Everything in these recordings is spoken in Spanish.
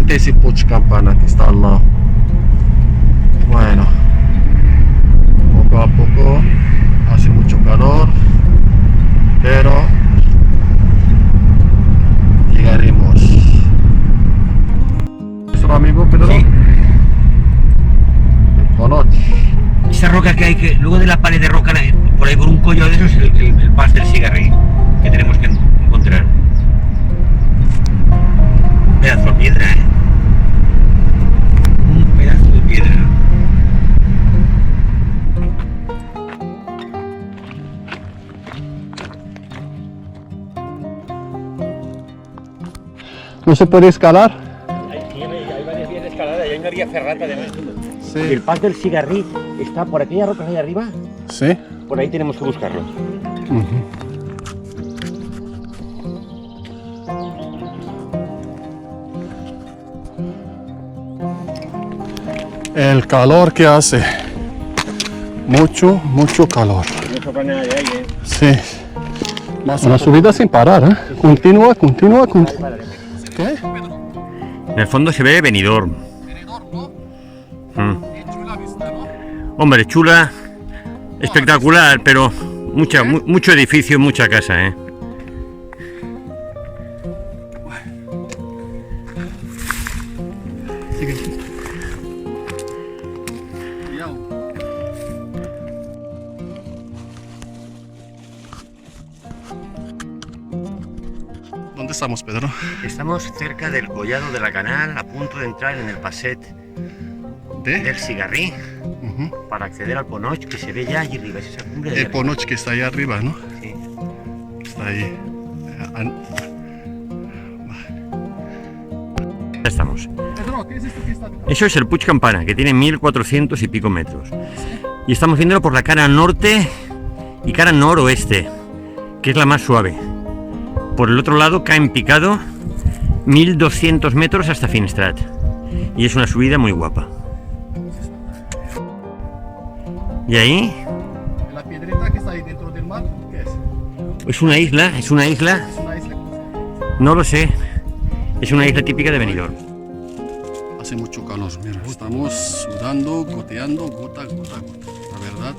Este es el Puig Campana que está al lado. Bueno, poco a poco hace mucho calor, pero llegaremos. ¿Nuestro amigo Pedro? Sí. Ponoch. Esa roca que hay que, luego de la pared de roca, por ahí por un collo de esos, el pas del Cigarrí, que tenemos que encontrar. Un pedazo de piedra, un pedazo de piedra. ¿No se puede escalar? Hay varias vías de escalada y hay una vía ferrata además. Sí. Y el pas del Cigarrí está por aquella roca de ahí arriba. Sí. Por ahí tenemos que buscarlo. El calor que hace. Mucho calor. No sopla nada de aire. Sí. Una subida sin parar, ¿eh? Continua. ¿Qué? En el fondo se ve Benidorm. Hombre, chula, espectacular, pero mucho edificio, mucha casa, ¿eh? ¿Dónde estamos, Pedro? Estamos cerca del collado de la Canal, a punto de entrar en el passet del Cigarrí para acceder al Ponoch, que se ve ya allí arriba, es esa cumbre de El Ponoch que está ahí arriba, ¿no? Sí. Está ahí. Ya estamos. Pedro, ¿qué es esto que está detrás? Eso es el Puig Campana, que tiene 1400 y pico metros. Y estamos viéndolo por la cara norte y cara noroeste, que es la más suave. Por el otro lado cae en picado 1200 metros hasta Finestrat. Y es una subida muy guapa. ¿Y ahí? La piedrita que está ahí dentro del mar, ¿qué es? Es una isla. Es una isla. No lo sé. Es una isla típica de Benidorm. Hace mucho calor, mira, estamos sudando, goteando, gota a gota. La verdad,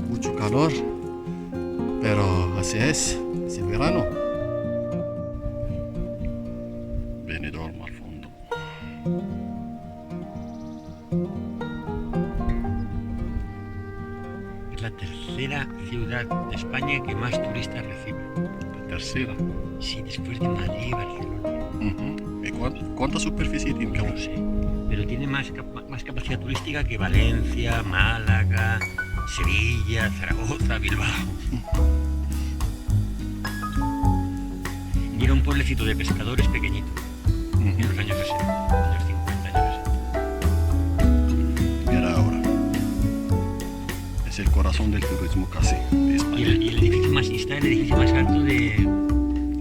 mucho calor, pero así es el verano. Benidorm al fondo. Es la tercera ciudad de España que más turistas recibe. La tercera. Sí, después de Madrid y Barcelona. ¿Y cuánta superficie tiene? No lo sé, pero tiene más capacidad turística que Valencia, Málaga, Sevilla, Zaragoza, Bilbao. Y era un pueblecito de pescadores pequeñito, en los años 60, años 50, años 60. Mira ahora. Es el corazón del turismo casi de Y España. el edificio está el edificio más alto de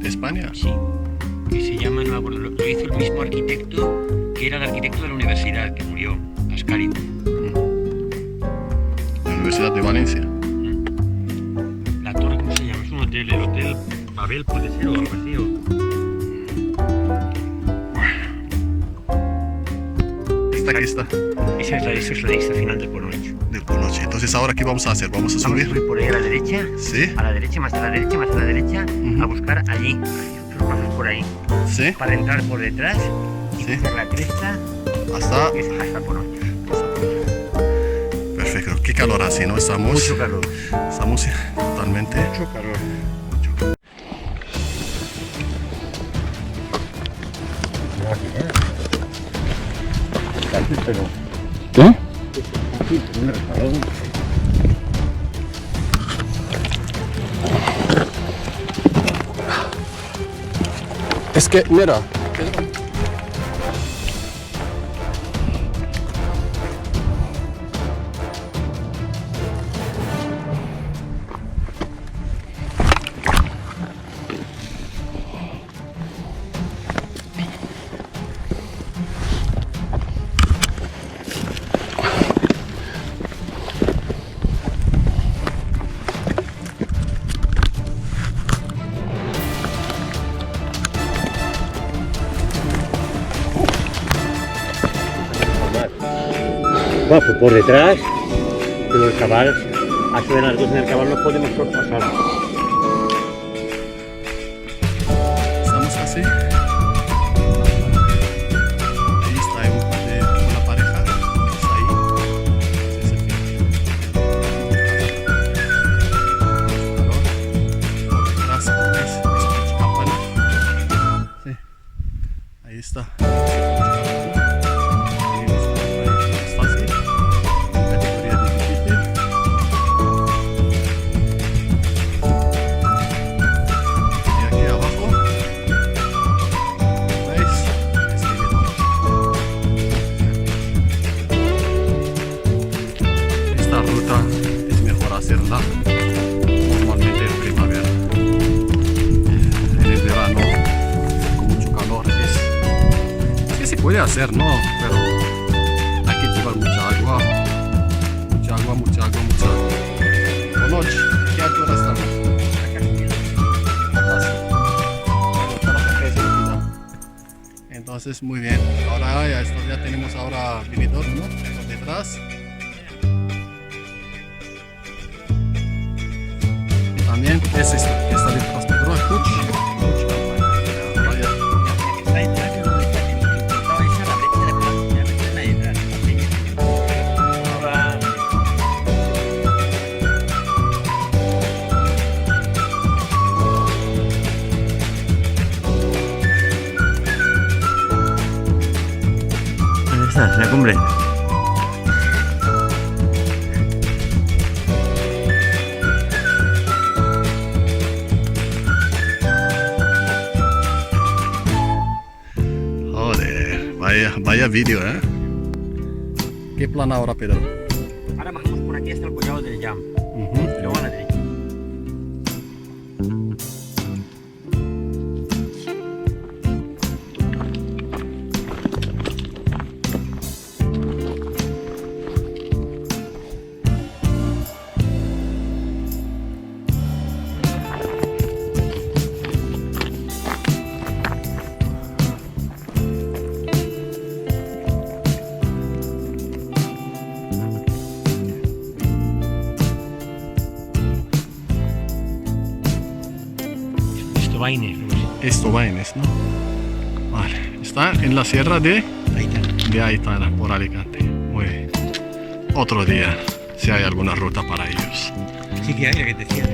¿España? Sí, que se llama, no me acuerdo, lo hizo el mismo arquitecto que era el arquitecto de la universidad, que murió, Ascari. La Universidad de Valencia. La torre, ¿cómo se llama? Es un hotel, el Hotel Pavel puede ser o algo así. Esta aquí está. Esa es la lista final del Ponoch. Del Ponoch. Entonces, ¿ahora qué vamos a hacer? ¿Vamos a Vamos a subir? subir por ahí a la derecha, Sí. a la derecha, más a la derecha, más a la derecha, Ujú. a buscar allí, otros pasos por ahí, Sí. para entrar por detrás y Sí. por la cresta, Hasta. que es hasta el Ponoch. Perfecto. Qué calor hace, ¿no? Estamos Mucho calor. totalmente. Mucho calor. ¿Qué? Es que, mira. Guapo, por detrás, pero el cabal, a eso de las 2 en el cabal no podemos pasar. Estamos casi. Ahí está una pareja. Está ahí. Sí, se fija. Por detrás, ¿ves? Es campana. Sí. Ahí está. Es fácil. Categoría difícil. Y aquí abajo, ¿veis? Es nivel. Esta ruta es mejor hacerla normalmente en primavera. En el verano, con mucho calor, es que se puede hacer, ¿no? Pero hay que llevar mucha agua. Mucha agua, mucha agua, mucha agua. Buenas noches. ¿Qué altura estamos? Entonces, muy bien. Ahora ya tenemos ahora vinidor, ¿no? Por detrás. Y también, ¿qué es esto? ¿Qué está detrás? Pedro, Puch. Ahora ya. ¿Dónde estás? En la cumbre. Joder, vaya vídeo, ¿eh? ¿Qué plan ahora, Pedro? Ahora bajamos por aquí hasta el collado del Jam. Ujú. Y luego a la derecha. Estobaines, ¿no? Vale, está en la sierra de Aitana, por Alicante. Muy bien. Otro día, si hay alguna ruta para ellos. Sí que hay, la que te decía.